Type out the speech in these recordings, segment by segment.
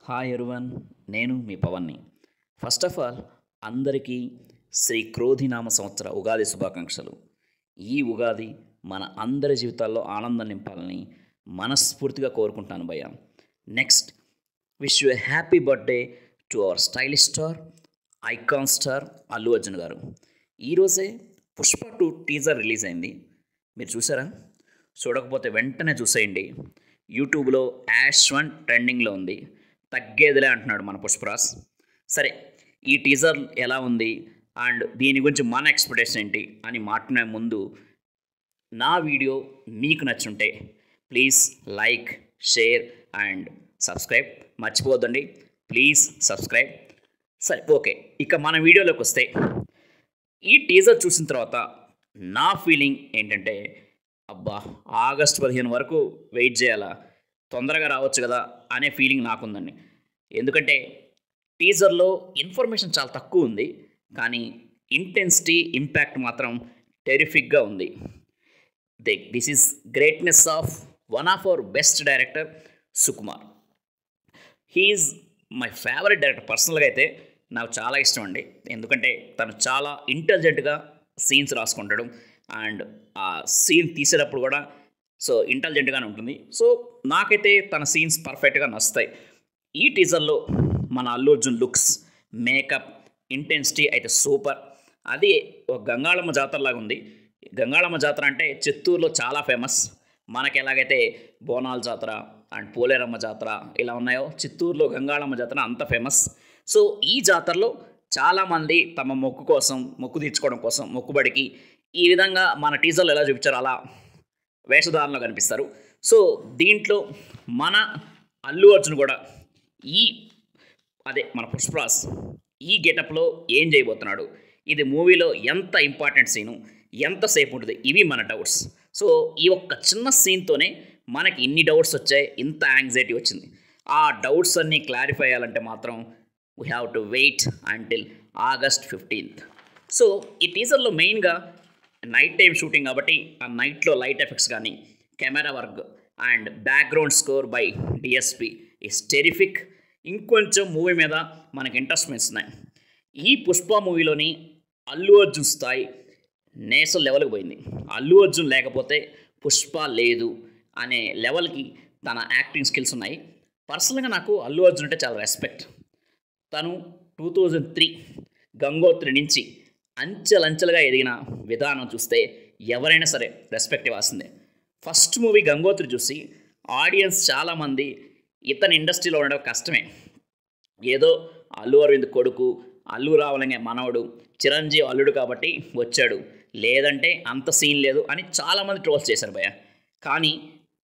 Hi everyone, నేను మీ పవన్ని. First of all అందరికీ శ్రీ క్రోధినామ సంవత్సర ఉగాది శుభాకాంక్షలు. ఈ ఉగాది మన అందరి జీవితాల్లో ఆనందం నింపాలని మనస్ఫూర్తిగా కోరుకుంటాను భయ్య. Next, wish you a happy birthday to our stylish star, icon star Allu Arjun గారు. ఈరోజే పుష్ప 2 టీజర్ రిలీజ్ అయింది. మీరు చూసారా? చూడకపోతే వెంటనే చూసేయండి. యూట్యూబ్లో #1 ట్రెండింగ్లో ఉంది. తగ్గేదిలే అంటున్నాడు మన పుష్పరాజ్. సరే, ఈ టీజర్ ఎలా ఉంది అండ్ దీని గురించి మన ఎక్స్పెక్టేషన్ ఏంటి అని మాట్లాడే ముందు, నా వీడియో మీకు నచ్చుంటే please like, share and subscribe మర్చిపోవద్దండి. Please subscribe. సరే, ఓకే, ఇక మన వీడియోలోకి వస్తే, ఈ టీజర్ చూసిన తర్వాత నా ఫీలింగ్ ఏంటంటే, అబ్బా ఆగస్టు 15 వరకు వెయిట్ చేయాలా, తొందరగా రావచ్చు కదా అనే ఫీలింగ్ నాకుందండి. ఎందుకంటే టీజర్లో ఇన్ఫర్మేషన్ చాలా తక్కువ ఉంది, కానీ ఇంటెన్సిటీ, ఇంపాక్ట్ మాత్రం టెరిఫిక్గా ఉంది. This is greatness of one of our best director Sukumar. He's my favourite director. పర్సనల్గా అయితే నాకు చాలా ఇష్టం అండి. ఎందుకంటే తను చాలా ఇంటెలిజెంట్గా సీన్స్ రాసుకుంటాడు అండ్ ఆ సీన్ తీసేటప్పుడు కూడా ఇంటెలిజెంట్గానే ఉంటుంది. సో నాకైతే తన సీన్స్ పర్ఫెక్ట్గా నచ్చుతాయి. ఈ టీజర్లో మన Allu Arjun looks, makeup, intensity అయితే సూపర్. అది ఒక గంగాళమ్మ జాతరలాగా ఉంది. గంగాళమ్మ జాతర అంటే చిత్తూరులో చాలా ఫేమస్. మనకి ఎలాగైతే బోనాల జాతర అండ్ పోలేరమ్మ జాతర ఇలా ఉన్నాయో, చిత్తూరులో గంగాళమ్మ జాతర అంత ఫేమస్. సో ఈ జాతరలో చాలామంది తమ మొక్కు కోసం, మొక్కు తీర్చుకోవడం కోసం, మొక్కుబడికి ఈ విధంగా మన టీజర్లో ఎలా చూపించారో అలా వేషధారణలో కనిపిస్తారు. సో దీంట్లో మన అల్లు అర్జున్ కూడా మన పుష్పరాజ్ ఈ గెటప్లో ఏం చేయబోతున్నాడు, ఇది మూవీలో ఎంత ఇంపార్టెంట్ సీను, ఎంతసేపు ఉంటుంది, ఇవి మన డౌట్స్. సో ఈ ఒక్క చిన్న సీన్తోనే మనకి ఇన్ని డౌట్స్ వచ్చాయి, ఇంత యాంగ్జైటీ వచ్చింది. ఆ డౌట్స్ అన్నీ క్లారిఫై అయ్యాలంటే మాత్రం we have to wait until August 15th. So ఈ టీజర్లో మెయిన్గా నైట్ టైం షూటింగ్ కాబట్టి ఆ నైట్లో లైట్ ఎఫెక్ట్స్ కానీ, camera work and background score by DSP is terrific. ఇంకొంచెం మూవీ మీద మనకి ఇంట్రెస్ట్ పెంచుతున్నాయి. ఈ పుష్ప మూవీలోని అల్లు అర్జున్ స్థాయి నేషనల్ లెవెల్కి పోయింది. అల్లు అర్జున్ లేకపోతే పుష్ప లేదు అనే లెవెల్కి తన యాక్టింగ్ స్కిల్స్ ఉన్నాయి. పర్సనల్గా నాకు అల్లు అర్జున్ అంటే చాలా రెస్పెక్ట్. తను 2003 గంగోత్రి నుంచి అంచెలంచెలుగా ఎదిగిన విధానం చూస్తే ఎవరైనా సరే రెస్పెక్ట్ ఇవ్వాల్సిందే. ఫస్ట్ మూవీ గంగోత్రి చూసి ఆడియన్స్ చాలామంది ఇతని ఇండస్ట్రీలో ఉండడం కష్టమే, ఏదో అల్లు అరవింద్ కొడుకు, అల్లు రావలంగే మనవడు, చిరంజీవి అల్లుడు కాబట్టి వచ్చాడు, లేదంటే అంత సీన్ లేదు అని చాలామంది ట్రోల్స్ చేశారు భయ్య. కానీ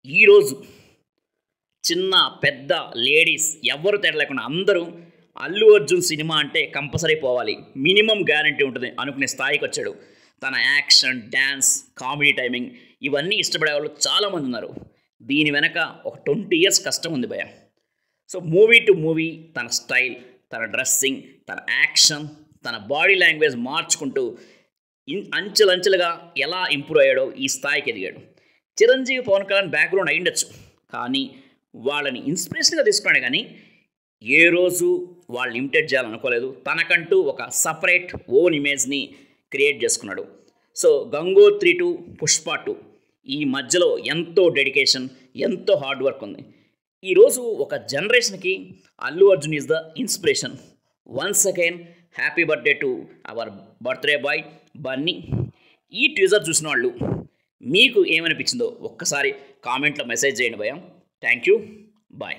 ఈరోజు చిన్న పెద్ద లేడీస్ ఎవ్వరు తేడా లేకుండా అందరూ అల్లు అర్జున్ సినిమా అంటే కంపల్సరీ పోవాలి, మినిమం గ్యారంటీ ఉంటుంది అనుకునే స్థాయికి వచ్చాడు. తన యాక్షన్, డ్యాన్స్, కామెడీ టైమింగ్ ఇవన్నీ ఇష్టపడే వాళ్ళు చాలామంది ఉన్నారు. దీని వెనక ఒక 20 years కష్టం ఉంది భయ్య. సో మూవీ టు మూవీ తన స్టైల్, తన డ్రెస్సింగ్, తన యాక్షన్, తన బాడీ లాంగ్వేజ్ మార్చుకుంటూ అంచెలంచెలుగా ఎలా ఇంప్రూవ్ అయ్యాడో ఈ స్థాయికి ఎదిగాడు. చిరంజీవి, పవన్ కళ్యాణ్ బ్యాక్గ్రౌండ్ అయ్యుండొచ్చు, కానీ వాళ్ళని ఇన్స్పిరేషన్గా తీసుకున్నాడు. కానీ ఏ రోజు వాళ్ళు ఇమిటేట్ చేయాలనుకోలేదు. తనకంటూ ఒక సపరేట్ ఓన్ ఇమేజ్ని క్రియేట్ చేసుకున్నాడు. సో గంగోత్రి టు పుష్ప 2 ఈ మధ్యలో ఎంతో డెడికేషన్, ఎంతో హార్డ్ వర్క్ ఉంది. ఈరోజు ఒక జనరేషన్కి Allu Arjun is the inspiration. Once again happy birthday to our birthday boy Bunny. ఈ టీజర్ చూసిన వాళ్ళు మీకు ఏమనిపించిందో ఒక్కసారి కామెంట్లో మెసేజ్ చేయండి భయ్య. Thank you, bye.